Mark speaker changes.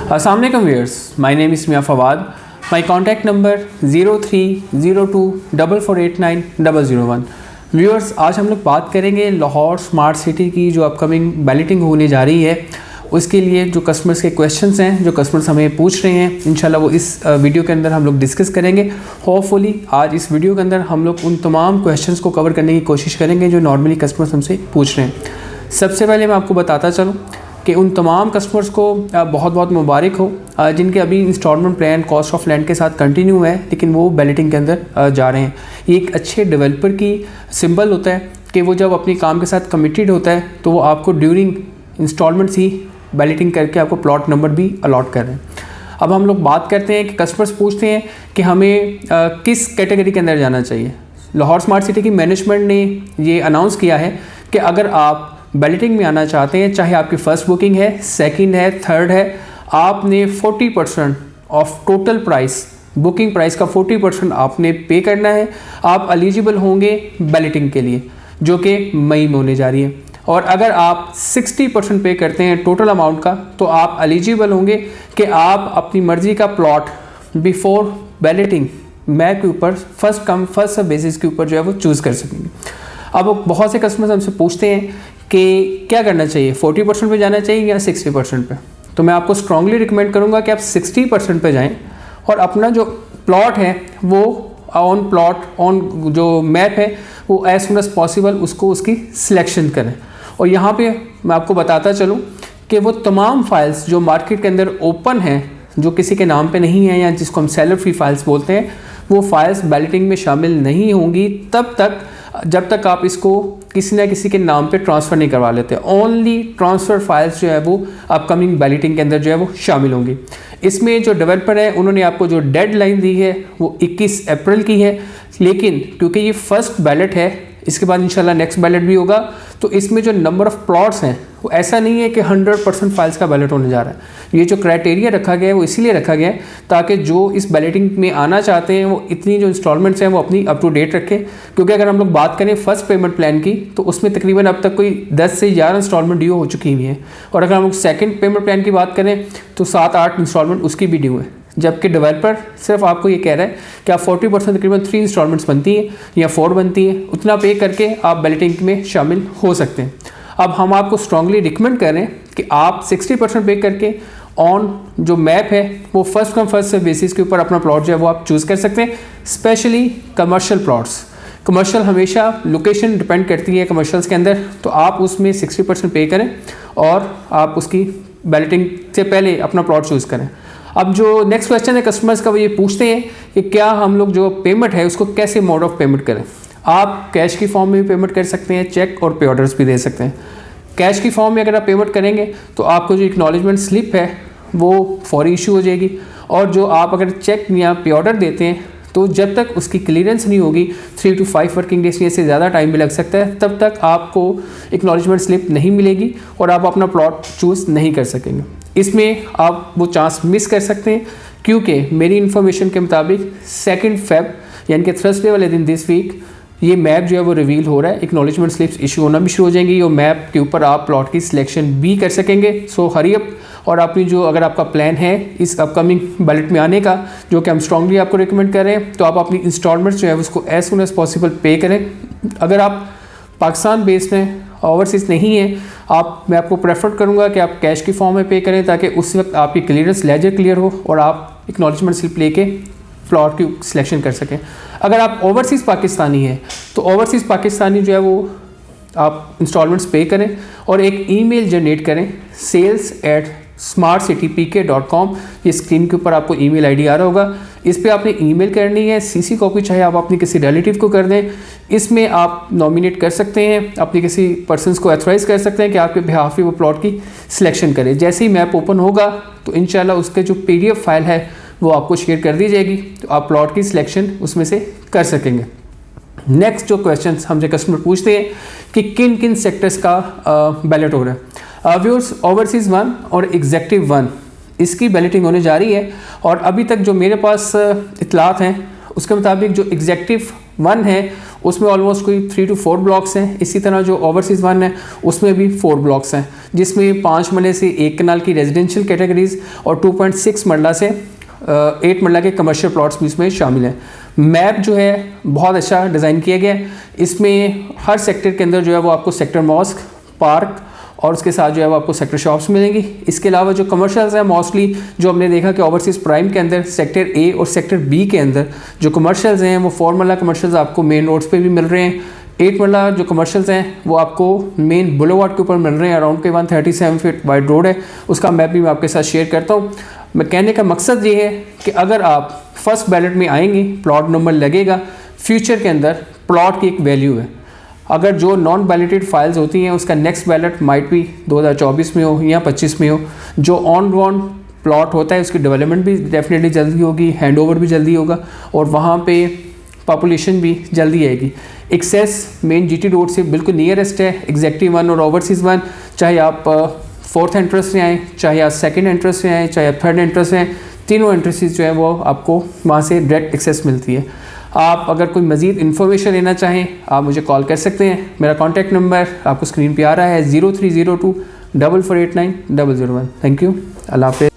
Speaker 1: अस्सलाम वालेकुम viewers, my name is Mian Fawad. My contact number 030244890001। Viewers, आज हम लोग बात करेंगे लाहौर स्मार्ट सिटी की जो अपकमिंग बैलेटिंग होने जा रही है उसके लिए जो कस्टमर्स के क्वेश्चंस हैं, जो कस्टमर्स हमें पूछ रहे हैं, इंशाल्लाह वो इस वीडियो के अंदर हम लोग डिस्कस करेंगे। होपफुली आज इस वीडियो के अंदर हम लोग उन तमाम क्वेश्चंस को कवर करने की कोशिश करेंगे जो नॉर्मली कस्टमर्स हमसे पूछ रहे हैं। सबसे पहले मैं आपको बताता चलूँ कि उन तमाम कस्टमर्स को बहुत बहुत मुबारक हो जिनके अभी installment plan cost of land के साथ कंटिन्यू है, लेकिन वो बैलेटिंग के अंदर जा रहे हैं। ये एक अच्छे डेवलपर की सिंबल होता है कि वो जब अपने काम के साथ कमिटेड होता है तो वो आपको ड्यूरिंग इंस्टॉलमेंट्स ही बैलेटिंग करके आपको प्लॉट नंबर भी अलॉट कर रहे हैं। अब हम लोग बात करते हैं कि कस्टमर्स पूछते हैं कि हमें किस कैटेगरी के अंदर जाना चाहिए। लाहौर स्मार्ट सिटी की मैनेजमेंट ने ये अनाउंस किया है कि अगर आप बैलेटिंग में आना चाहते हैं, चाहे आपकी फ़र्स्ट बुकिंग है, सेकंड है, थर्ड है, आपने 40% of total price, booking price का 40% आपने पे करना है। आप एलिजिबल होंगे बैलेटिंग के लिए जो कि मई में होने जा रही है। और अगर आप 60% पे करते हैं टोटल अमाउंट का तो आप एलिजिबल होंगे कि आप अपनी मर्ज़ी का प्लॉट बिफोर बैलेटिंग मैप के ऊपर first come first serve basis के ऊपर जो है वो चूज़ कर सकेंगे। अब बहुत से कस्टमर्स हमसे पूछते हैं कि क्या करना चाहिए, 40% पे जाना चाहिए या 60% पे। तो मैं आपको स्ट्रांगली रिकमेंड करूंगा कि आप 60% पे जाएं और अपना जो प्लॉट है वो ऑन जो मैप है वो एज सुन एज पॉसिबल उसको उसकी सिलेक्शन करें। और यहाँ पे मैं आपको बताता चलूँ कि वो तमाम फाइल्स जो मार्केट के अंदर ओपन हैं, जो किसी के नाम पे नहीं है या जिसको हम सेलर फ्री फाइल्स बोलते हैं, वो फाइल्स बैलेटिंग में शामिल नहीं होंगी तब तक जब तक आप इसको किसी ना किसी के नाम पे ट्रांसफ़र नहीं करवा लेते। ओनली ट्रांसफ़र फाइल्स जो है वो अपकमिंग बैलेटिंग के अंदर जो है वो शामिल होंगी। इसमें जो डेवलपर है उन्होंने आपको जो डेडलाइन दी है वो 21 अप्रैल की है, लेकिन क्योंकि ये फर्स्ट बैलेट है, इसके बाद इंशाल्लाह नेक्स्ट बैलेट भी होगा, तो इसमें जो नंबर ऑफ़ प्लॉट्स हैं वो ऐसा नहीं है कि 100% फाइल्स का बैलेट होने जा रहा है। ये जो क्राइटेरिया रखा गया है वो इसीलिए रखा गया है ताकि जो इस बैलेटिंग में आना चाहते हैं वो इतनी जो इंस्टॉलमेंट्स हैं वो अपनी अप टू डेट रखें। क्योंकि अगर हम लोग बात करें फर्स्ट पेमेंट प्लान की तो उसमें तकरीबन अब तक कोई 10 से 11 इंस्टॉलमेंट ड्यू हो चुकी हुई हैं, और अगर हम लोग सेकेंड पेमेंट प्लान की बात करें तो 7-8 इंस्टॉलमेंट उसकी भी ड्यू है। जबकि डेवलपर सिर्फ आपको ये कह रहा है कि आप 40% तकरीबन 3 इंस्टॉलमेंट्स बनती हैं या 4 बनती हैं, उतना पे करके आप बैलेटिंग में शामिल हो सकते हैं। अब हम आपको स्ट्रांगली रिकमेंड कर रहे हैं कि आप 60% पे करके ऑन जो मैप है वो first come first serve basis के ऊपर अपना प्लॉट जो है वो आप चूज़ कर सकते हैं। स्पेशली कमर्शियल प्लॉट्स, कमर्शियल हमेशा लोकेशन डिपेंड करती है कमर्शियल्स के अंदर, तो आप उसमें 60% पे करें और आप उसकी बैलेटिंग से पहले अपना प्लॉट चूज़ करें। अब जो नेक्स्ट क्वेश्चन है कस्टमर्स का, वो ये पूछते हैं कि क्या हम लोग जो पेमेंट है उसको कैसे मोड ऑफ पेमेंट करें। आप कैश की फॉर्म में भी पेमेंट कर सकते हैं, चेक और पे ऑर्डर्स भी दे सकते हैं। कैश की फॉर्म में अगर आप पेमेंट करेंगे तो आपको जो एक्नॉलेजमेंट स्लिप है वो फौरी इशू हो जाएगी, और जो आप अगर चेक या पे ऑर्डर देते हैं तो जब तक उसकी क्लियरेंस नहीं होगी 3 to 5 वर्किंग डेज से ज़्यादा टाइम भी लग सकता है, तब तक आपको एक्नॉलेजमेंट स्लिप नहीं मिलेगी और आप अपना प्लॉट चूज़ नहीं कर सकेंगे। इसमें आप वो चांस मिस कर सकते हैं क्योंकि मेरी इन्फॉर्मेशन के मुताबिक 2 फेब यानी कि थर्सडे वाले दिन दिस वीक ये मैप जो है वो रिवील हो रहा है, एक्नॉलेजमेंट स्लिप्स इशू होना भी शुरू हो जाएंगी और मैप के ऊपर आप प्लॉट की सिलेक्शन भी कर सकेंगे। सो हरी अप, और अपनी जो अगर आपका प्लान है इस अपकमिंग बैलेट में आने का, जो कि हम स्ट्रांगली आपको रिकमेंड कर रहे हैं, तो आप अपनी इंस्टॉलमेंट्स जो है उसको एज सुन एज पॉसिबल पे करें। अगर आप पाकिस्तान बेस्ड हैं, ओवरसीज़ नहीं है, मैं आपको प्रेफर करूंगा कि आप कैश की फॉर्म में पे करें ताकि उस वक्त आपकी क्लियरेंस लेजर क्लियर हो और आप एक्नॉलेजमेंट स्लिप लेके प्लॉट की सिलेक्शन कर सकें। अगर आप ओवरसीज़ पाकिस्तानी हैं तो ओवरसीज़ पाकिस्तानी जो है वो आप इंस्टॉलमेंट्स पे करें और एक ईमेल जनरेट करें sales@smartcitypk.com। ये स्क्रीन के ऊपर आपको ईमेल आईडी आ रहा होगा, इस पे आपने ईमेल करनी है। सीसी कॉपी चाहे आप अपनी किसी रिलेटिव को कर दें, इसमें आप नॉमिनेट कर सकते हैं, अपनी किसी पर्सनस को ऑथराइज कर सकते हैं कि आपके बिहाफ पे वो प्लॉट की सिलेक्शन करें। जैसे ही मैप ओपन होगा तो इंशाल्लाह उसके जो PDF फाइल है वो आपको शेयर कर दी जाएगी, तो आप प्लॉट की सिलेक्शन उसमें से कर सकेंगे। नेक्स्ट जो क्वेश्चन हमसे कस्टमर पूछते हैं कि किन किन सेक्टर्स का बैलेट हो रहा है। व्यूअर्स, ओवरसीज़ 1 और एग्जेक्टिव 1 इसकी बैलेटिंग होने जा रही है, और अभी तक जो मेरे पास इतलात हैं उसके मुताबिक जो एग्जेक्टिव 1 है उसमें ऑलमोस्ट कोई 3 to 4 ब्लॉक्स हैं। इसी तरह जो ओवरसीज़ 1 है उसमें भी 4 ब्लॉक्स हैं, जिसमें 5 मरले से 1 कनाल की रेजिडेंशियल कैटेगरीज और 2.6 मरला से 8 मरला के कमर्शियल प्लॉट्स भी इसमें शामिल हैं। मैप जो है बहुत अच्छा डिज़ाइन किया गया है। इसमें हर सेक्टर के अंदर जो है वो आपको सेक्टर मॉस्क, पार्क और उसके साथ जो है वो आपको सेक्टर शॉप्स मिलेंगी। इसके अलावा जो कमर्शियल्स हैं मोस्टली जो हमने देखा कि ओवरसीज़ प्राइम के अंदर सेक्टर ए और सेक्टर बी के अंदर जो कमर्शियल्स हैं वो 4 मरला कमर्शियल्स आपको मेन रोड्स पे भी मिल रहे हैं। 8 मरला जो कमर्शियल्स हैं वो आपको मेन बुलेवार्ड के ऊपर मिल रहे हैं। अराउंड के 137 फीट वाइड रोड है, उसका मैप भी मैं आपके साथ शेयर करता हूँ। मैं कहने का मकसद ये है कि अगर आप फर्स्ट बैलेट में आएंगे प्लॉट नंबर लगेगा, फ्यूचर के अंदर प्लॉट की एक वैल्यू है। अगर जो नॉन बैलेटेड फाइल्स होती हैं उसका नेक्स्ट बैलेट माइट भी 2024 में हो या 25 में हो। जो ऑन ग्राउंड प्लॉट होता है उसकी डेवलपमेंट भी डेफिनेटली जल्दी होगी, हैंडओवर भी जल्दी होगा और वहाँ पे पॉपुलेशन भी जल्दी आएगी। एक्सेस मेन जीटी रोड से बिल्कुल नियरेस्ट है। एग्जेक्टिव 1 और ओवरसीज़ 1, चाहे आप 4th एंट्रेंस से आएँ, चाहे आप 2nd एंट्रेंस से आएँ, चाहे आप 3rd एंट्रेंस से आएँ, तीनों एंट्रेंसेस जो है वो आपको वहाँ से डायरेक्ट एक्सेस मिलती है। आप अगर कोई मज़ीद इन्फॉर्मेशन लेना चाहें आप मुझे कॉल कर सकते हैं। मेरा कॉन्टैक्ट नंबर आपको स्क्रीन पे आ रहा है 0302 4489 001। थैंक यू, अल्लाह हाफ़िज़।